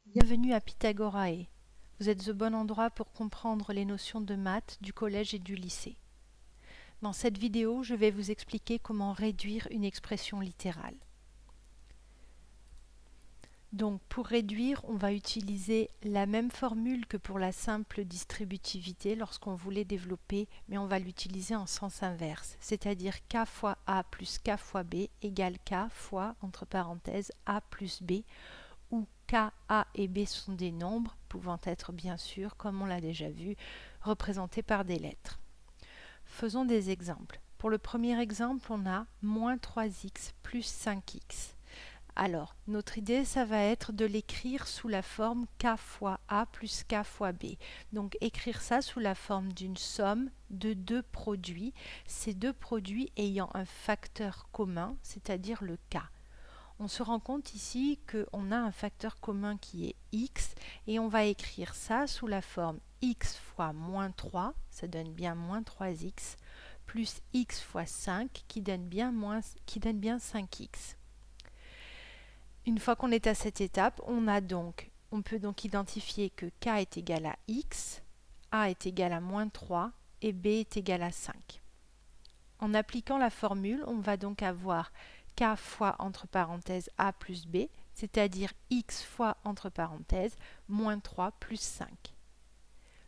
Bienvenue à Pythagorae. Vous êtes au bon endroit pour comprendre les notions de maths du collège et du lycée. Dans cette vidéo, je vais vous expliquer comment réduire une expression littérale. Donc pour réduire, on va utiliser la même formule que pour la simple distributivité lorsqu'on voulait développer, mais on va l'utiliser en sens inverse, c'est-à-dire k fois a plus k fois b égale k fois, entre parenthèses, a plus b, où k, a et b sont des nombres, pouvant être bien sûr, comme on l'a déjà vu, représentés par des lettres. Faisons des exemples. Pour le premier exemple, on a moins 3x plus 5x. Alors, notre idée, ça va être de l'écrire sous la forme k fois a plus k fois b. Donc, écrire ça sous la forme d'une somme de deux produits, ces deux produits ayant un facteur commun, c'est-à-dire le k. On se rend compte ici qu'on a un facteur commun qui est x et on va écrire ça sous la forme x fois moins 3, ça donne bien moins 3x, plus x fois 5 qui donne bien 5x. Une fois qu'on est à cette étape, on peut donc identifier que k est égal à x, a est égal à moins 3 et b est égal à 5. En appliquant la formule, on va donc avoir k fois entre parenthèses a plus b, c'est-à-dire x fois entre parenthèses moins 3 plus 5.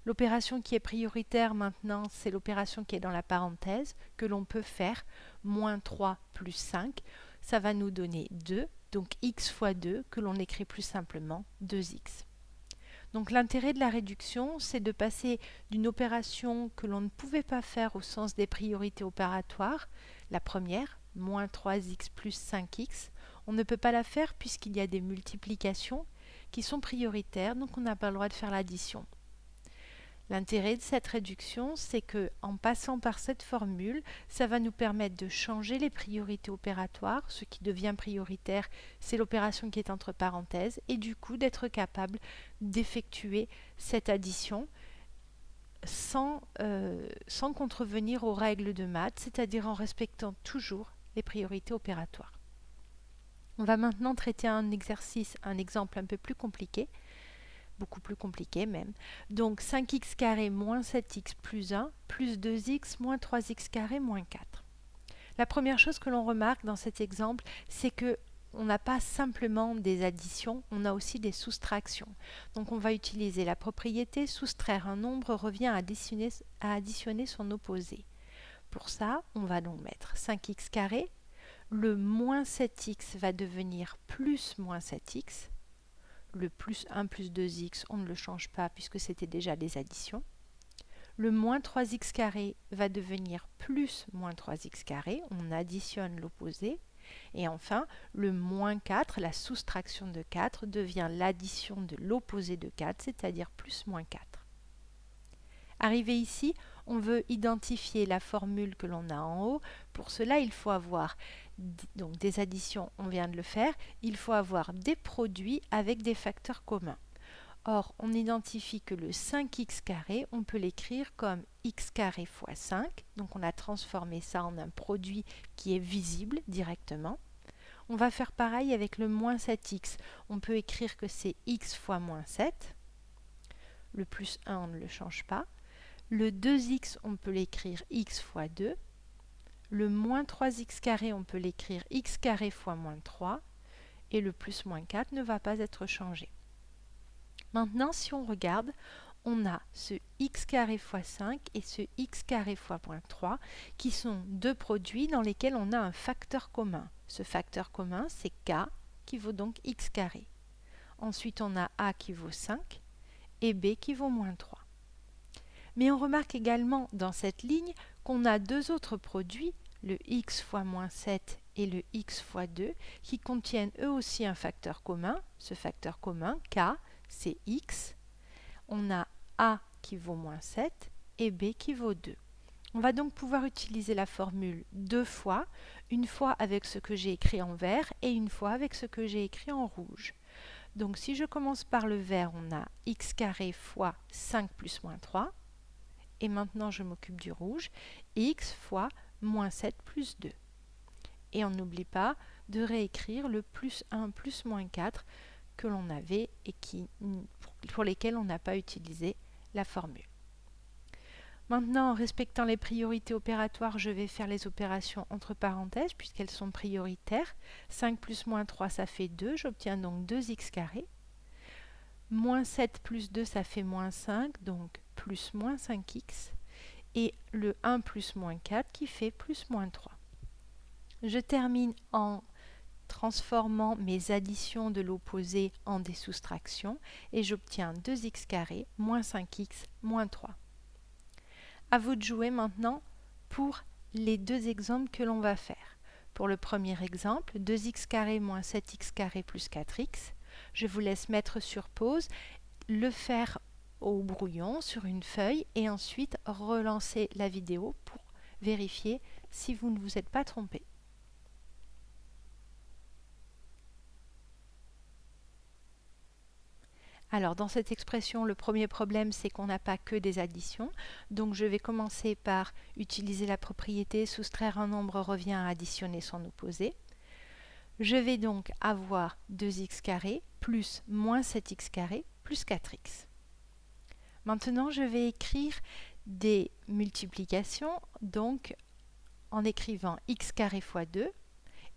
L'opération qui est prioritaire maintenant, c'est l'opération qui est dans la parenthèse, que l'on peut faire moins 3 plus 5. Ça va nous donner 2, donc x fois 2, que l'on écrit plus simplement 2x. Donc l'intérêt de la réduction, c'est de passer d'une opération que l'on ne pouvait pas faire au sens des priorités opératoires, la première, moins 3x plus 5x, on ne peut pas la faire puisqu'il y a des multiplications qui sont prioritaires, donc on n'a pas le droit de faire l'addition. L'intérêt de cette réduction, c'est que en passant par cette formule, ça va nous permettre de changer les priorités opératoires. Ce qui devient prioritaire, c'est l'opération qui est entre parenthèses, et du coup d'être capable d'effectuer cette addition sans contrevenir aux règles de maths, c'est-à-dire en respectant toujours les priorités opératoires. On va maintenant traiter un exemple un peu plus compliqué, beaucoup plus compliqué même. Donc 5x carré moins 7x plus 1 plus 2x moins 3x carré moins 4. La première chose que l'on remarque dans cet exemple, c'est que on n'a pas simplement des additions, on a aussi des soustractions. Donc on va utiliser la propriété soustraire un nombre revient à additionner son opposé. Pour ça, on va donc mettre 5x carré, le moins 7x va devenir plus moins 7x, le plus 1 plus 2x, on ne le change pas puisque c'était déjà des additions. Le moins 3x carré va devenir plus moins 3x carré, on additionne l'opposé. Et enfin, le moins 4, la soustraction de 4, devient l'addition de l'opposé de 4, c'est-à-dire plus moins 4. Arrivé ici, on veut identifier la formule que l'on a en haut. Pour cela, il faut avoir donc des additions, on vient de le faire, il faut avoir des produits avec des facteurs communs. Or, on identifie que le 5x carré, on peut l'écrire comme x carré fois 5. Donc on a transformé ça en un produit qui est visible directement. On va faire pareil avec le moins 7x. On peut écrire que c'est x fois moins 7. Le plus 1, on ne le change pas. Le 2x, on peut l'écrire x fois 2. Le moins 3x carré, on peut l'écrire x carré fois moins 3. Et le plus moins 4 ne va pas être changé. Maintenant, si on regarde, on a ce x carré fois 5 et ce x carré fois moins 3 qui sont deux produits dans lesquels on a un facteur commun. Ce facteur commun, c'est k qui vaut donc x carré. Ensuite, on a a qui vaut 5 et b qui vaut moins 3. Mais on remarque également dans cette ligne qu'on a deux autres produits, le x fois moins 7 et le x fois 2, qui contiennent eux aussi un facteur commun. Ce facteur commun, k, c'est x. On a a qui vaut moins 7 et b qui vaut 2. On va donc pouvoir utiliser la formule deux fois, une fois avec ce que j'ai écrit en vert et une fois avec ce que j'ai écrit en rouge. Donc si je commence par le vert, on a x carré fois 5 plus moins 3. Et maintenant je m'occupe du rouge, x fois moins 7 plus 2. Et on n'oublie pas de réécrire le plus 1 plus moins 4 que l'on avait et pour lesquels on n'a pas utilisé la formule. Maintenant, en respectant les priorités opératoires, je vais faire les opérations entre parenthèses puisqu'elles sont prioritaires. 5 plus moins 3, ça fait 2. J'obtiens donc 2x carré. Moins 7 plus 2, ça fait moins 5, donc plus moins 5x. Et le 1 plus moins 4 qui fait plus moins 3. Je termine en transformant mes additions de l'opposé en des soustractions et j'obtiens 2x carré moins 5x moins 3. À vous de jouer maintenant pour les deux exemples que l'on va faire. Pour le premier exemple, 2x carré moins 7x carré plus 4x, je vous laisse mettre sur pause, le faire au brouillon sur une feuille et ensuite relancer la vidéo pour vérifier si vous ne vous êtes pas trompé. Alors dans cette expression, le premier problème c'est qu'on n'a pas que des additions. Donc je vais commencer par utiliser la propriété soustraire un nombre revient à additionner son opposé. Je vais donc avoir 2x carré plus moins 7x carré plus 4x. Maintenant je vais écrire des multiplications, donc en écrivant x carré fois 2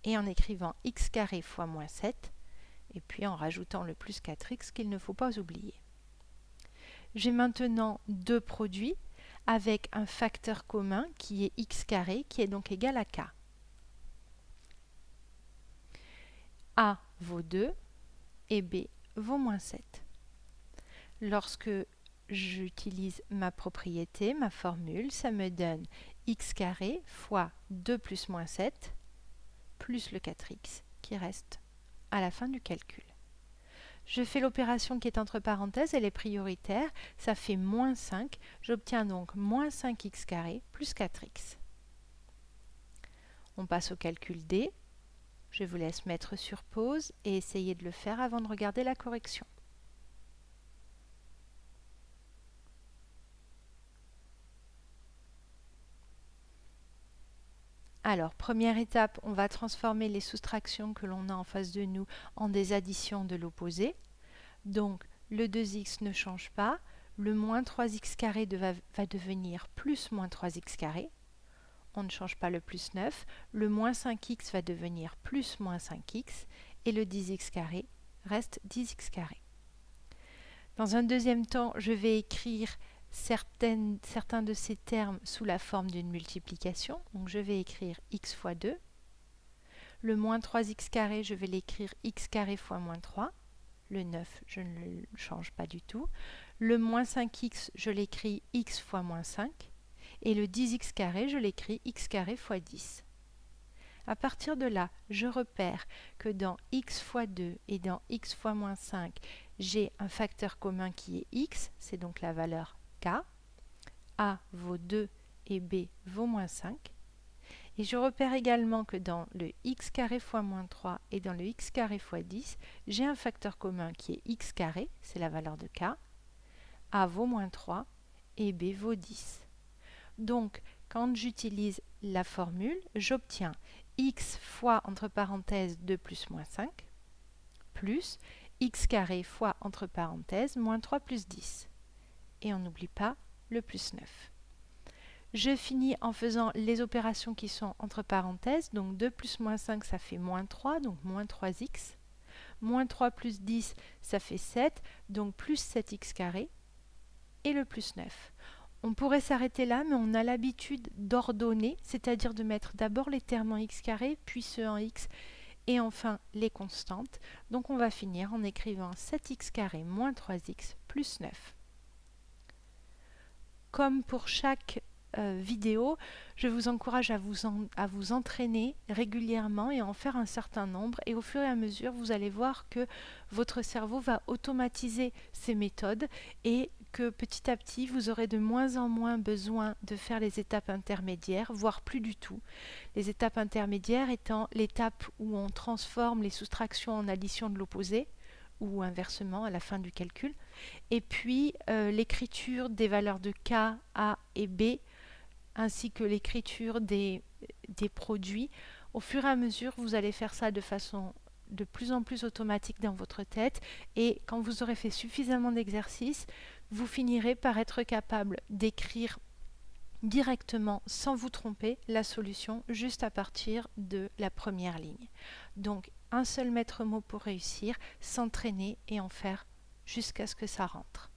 et en écrivant x carré fois moins 7. Et puis en rajoutant le plus 4x qu'il ne faut pas oublier. J'ai maintenant deux produits avec un facteur commun qui est x carré qui est donc égal à k. A vaut 2 et B vaut moins 7. Lorsque j'utilise ma propriété, ma formule, ça me donne x carré fois 2 plus moins 7 plus le 4x qui reste à la fin du calcul. Je fais l'opération qui est entre parenthèses, elle est prioritaire, ça fait moins 5, j'obtiens donc moins 5x carré plus 4x. On passe au calcul D, je vous laisse mettre sur pause et essayer de le faire avant de regarder la correction. Alors, première étape, on va transformer les soustractions que l'on a en face de nous en des additions de l'opposé. Donc, le 2x ne change pas, le moins 3x carré va devenir plus moins 3x carré. On ne change pas le plus 9, le moins 5x va devenir plus moins 5x et le 10x carré reste 10x carré. Dans un deuxième temps, je vais écrire certains de ces termes sous la forme d'une multiplication. Donc je vais écrire x fois 2. Le moins 3x carré, je vais l'écrire x carré fois moins 3. Le 9, je ne le change pas du tout. Le moins 5x, je l'écris x fois moins 5. Et le 10x carré, je l'écris x carré fois 10. À partir de là, je repère que dans x fois 2 et dans x fois moins 5, j'ai un facteur commun qui est x, c'est donc la valeur k. A vaut 2 et B vaut moins 5. Et je repère également que dans le x carré fois moins 3 et dans le x carré fois 10, j'ai un facteur commun qui est x carré, c'est la valeur de k. A vaut moins 3 et B vaut 10. Donc, quand j'utilise la formule, j'obtiens x fois, entre parenthèses, 2 plus moins 5, plus x carré fois, entre parenthèses, moins 3 plus 10. Et on n'oublie pas le plus 9. Je finis en faisant les opérations qui sont entre parenthèses, donc 2 plus moins 5, ça fait moins 3, donc moins 3x. Moins 3 plus 10, ça fait 7, donc plus 7x carré, et le plus 9. On pourrait s'arrêter là, mais on a l'habitude d'ordonner, c'est-à-dire de mettre d'abord les termes en x carré, puis ceux en x, et enfin les constantes. Donc on va finir en écrivant 7x carré moins 3x plus 9. Comme pour chaque vidéo, je vous encourage à vous entraîner régulièrement et à en faire un certain nombre. Et au fur et à mesure, vous allez voir que votre cerveau va automatiser ces méthodes et que petit à petit, vous aurez de moins en moins besoin de faire les étapes intermédiaires, voire plus du tout. Les étapes intermédiaires étant l'étape où on transforme les soustractions en addition de l'opposé, ou inversement à la fin du calcul, et puis l'écriture des valeurs de K, A et B, ainsi que l'écriture des produits. Au fur et à mesure, vous allez faire ça de façon de plus en plus automatique dans votre tête et quand vous aurez fait suffisamment d'exercices, vous finirez par être capable d'écrire directement, sans vous tromper, la solution juste à partir de la première ligne. Donc, un seul maître mot pour réussir, s'entraîner et en faire jusqu'à ce que ça rentre.